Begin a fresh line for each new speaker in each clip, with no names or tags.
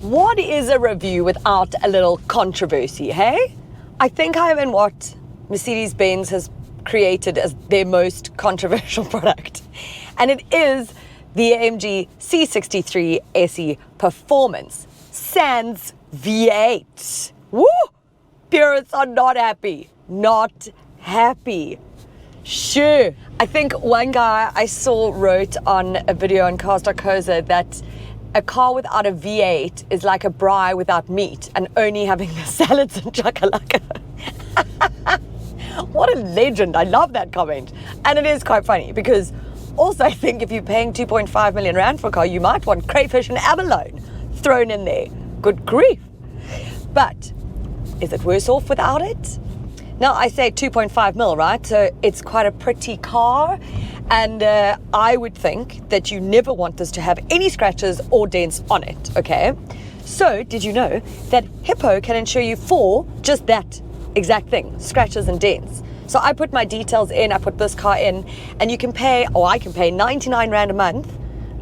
What is a review without a little controversy, hey? I think I'm in what Mercedes-Benz has created as their most controversial product. And it is the AMG C63 SE Performance sans V8. Woo! Purists are not happy. Not happy. Sure. I think one guy I saw wrote on a video on Cars.coza that a car without a V8 is like a braai without meat and only having the salads and chakalaka. What a legend. I love that comment. And it is quite funny because also I think if you're paying 2.5 million rand for a car, you might want crayfish and abalone thrown in there. Good grief. But is it worse off without it? Now, I say 2.5 mil, right? So it's quite a pretty car. And I would think that you never want this to have any scratches or dents on it, okay? So did you know that Hippo can insure you for just that exact thing, scratches and dents? So I put my details in, I put this car in, and you can pay, or I can pay 99 Rand a month,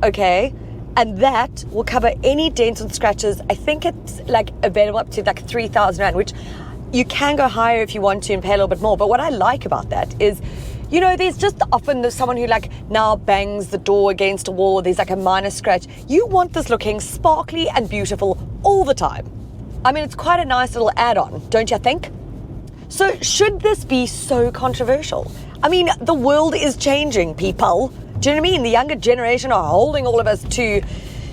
okay? And that will cover any dents and scratches. I think it's like available up to like 3,000 Rand, which you can go higher if you want to and pay a little bit more. But what I like about that is, you know, there's just often there's someone who like now bangs the door against a wall, there's like a minor scratch. You want this looking sparkly and beautiful all the time. I mean, it's quite a nice little add-on, don't you think? So should this be so controversial? I mean, the world is changing, people. Do you know what I mean? The younger generation are holding all of us to,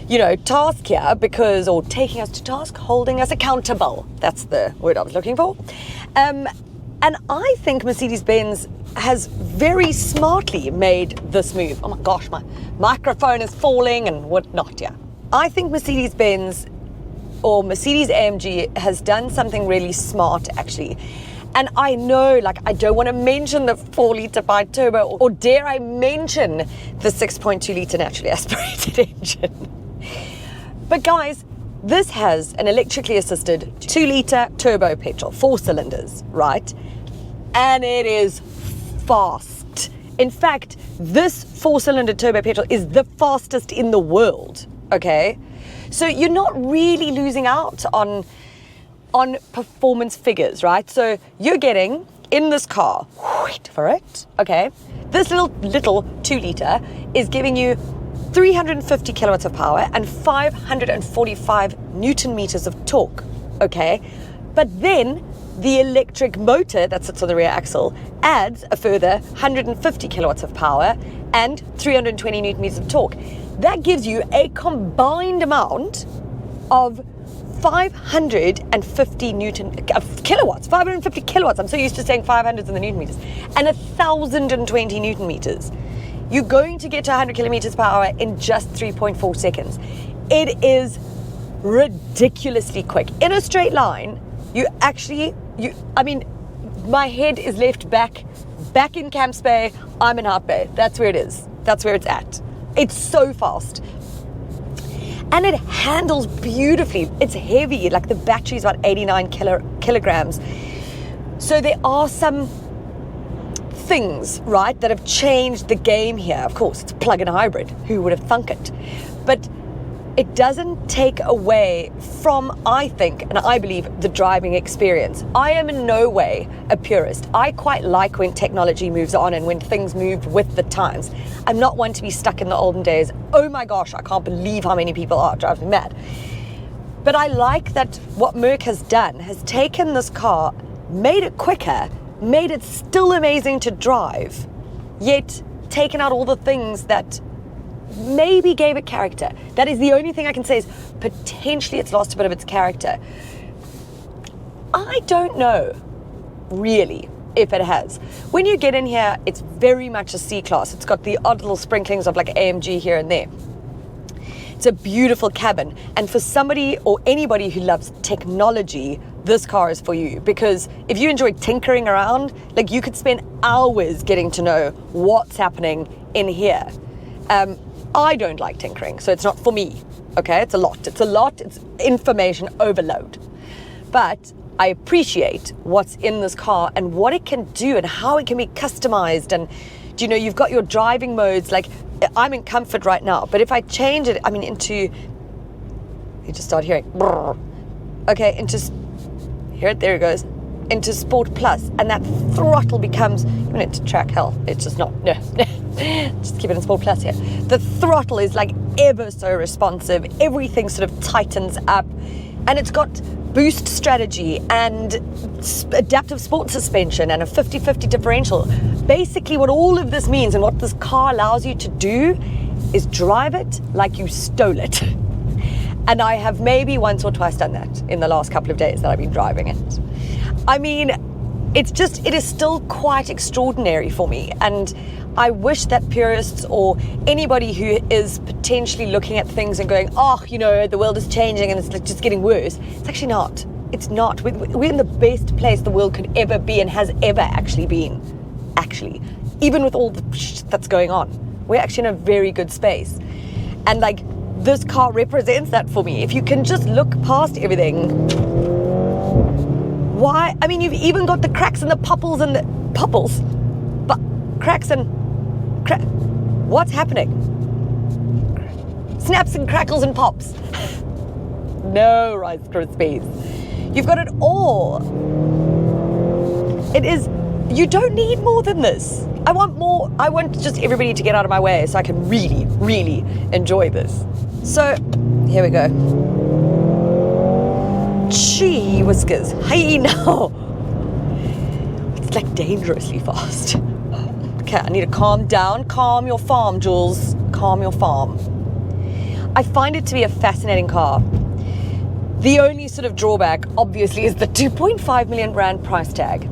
you know, task here because, or taking us to task, holding us accountable. That's the word I was looking for. And I think Mercedes-Benz has very smartly made this move. Oh my gosh, my microphone is falling and whatnot, yeah. I think Mercedes-Benz or Mercedes-AMG has done something really smart, actually. And I know, like, I don't want to mention the 4-litre bi-turbo, or dare I mention the 6.2-litre naturally aspirated engine. But guys, this has an electrically assisted 2-litre turbo petrol, 4 cylinders, right? And it is fast. In fact, this 4-cylinder turbo petrol is the fastest in the world, okay? So you're not really losing out on performance figures, right? So you're getting in this car, wait for it, okay? This little 2-litre is giving you 350 kilowatts of power and 545 Newton meters of torque, okay? But then the electric motor that sits on the rear axle adds a further 150 kilowatts of power and 320 Newton meters of torque. That gives you a combined amount of 550 kilowatts, 550 kilowatts. I'm so used to saying 500s in the Newton meters, and 1,020 Newton meters. You're going to get to 100 kilometers per hour in just 3.4 seconds. It is ridiculously quick. In a straight line, I mean, my head is left back in Camps Bay, I'm in Hart Bay. That's where it is. That's where it's at. It's so fast. And it handles beautifully. It's heavy, like the battery is about 89 kilograms. So there are some things, right, that have changed the game here. Of course, it's a plug-in hybrid. Who would have thunk it? But it doesn't take away from, I think, and I believe, the driving experience. I am in no way a purist. I quite like when technology moves on and when things move with the times. I'm not one to be stuck in the olden days. Oh my gosh, I can't believe how many people are. It drives me mad. But I like that what Merc has done has taken this car, made it quicker, made it still amazing to drive, yet taken out all the things that maybe gave it character. That is the only thing I can say, is potentially it's lost a bit of its character. I don't know, really, if it has. When you get in here, it's very much a C-Class. It's got the odd little sprinklings of like AMG here and there. It's a beautiful cabin. And for somebody or anybody who loves technology, this car is for you. Because if you enjoy tinkering around, like, you could spend hours getting to know what's happening in here. I don't like tinkering, so it's not for me, okay? It's a lot, it's information overload. But I appreciate what's in this car and what it can do and how it can be customized. And, you know, you've got your driving modes, like I'm in comfort right now, but if I change it, I mean, into You just start hearing. Brrr. Okay, there it goes. Into Sport Plus, and that throttle becomes, even into track, hell, it's just not, no, just keep it in Sport Plus here. The throttle is like ever so responsive, everything sort of tightens up, and it's got boost strategy and adaptive sport suspension and a 50-50 differential. Basically what all of this means and what this car allows you to do is drive it like you stole it. And I have maybe once or twice done that in the last couple of days that I've been driving it. I mean, it is still quite extraordinary for me. And I wish that purists or anybody who is potentially looking at things and going, oh, you know, the world is changing and it's just getting worse. It's actually not. It's not. We're in the best place the world could ever be and has ever actually been. Actually, even with all the shit that's going on, we're actually in a very good space. And like, this car represents that for me. If you can just look past everything. Why? I mean, you've even got the cracks and the popples and the popples. But cracks and what's happening? Snaps and crackles and pops. No, Rice Krispies. You've got it all. It is, you don't need more than this. I want more. I want just everybody to get out of my way so I can really, really enjoy this. So, here we go. Gee whiskers. Hey, now. It's like dangerously fast. Okay, I need to calm down. Calm your farm, Jules. Calm your farm. I find it to be a fascinating car. The only sort of drawback, obviously, is the 2.5 million rand price tag.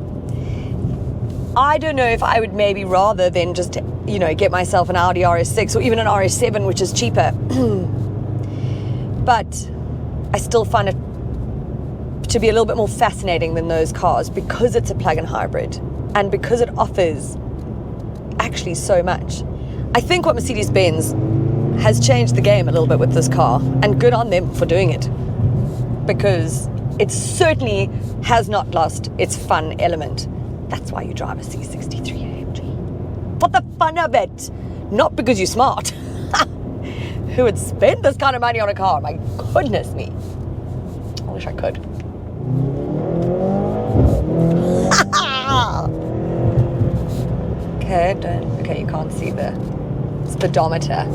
I don't know if I would maybe rather than just, you know, get myself an Audi RS6 or even an RS7, which is cheaper. But I still find it to be a little bit more fascinating than those cars because it's a plug-in hybrid and because it offers actually so much. I think what Mercedes-Benz has changed the game a little bit with this car, and good on them for doing it, because it certainly has not lost its fun element. That's why you drive a C63 AMG. For the fun of it. Not because you're smart. Who would spend this kind of money on a car? My goodness me. I wish I could. Okay, you can't see the speedometer.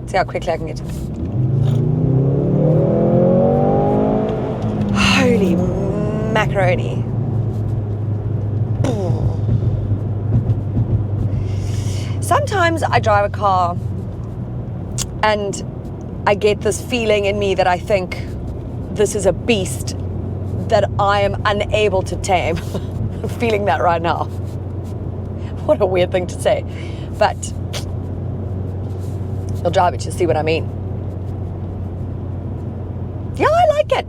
See how quickly I can get to it. Holy macaroni. Sometimes I drive a car and I get this feeling in me that I think this is a beast that I am unable to tame. I'm feeling that right now. What a weird thing to say. But you'll drive it to see what I mean. Yeah, I like it.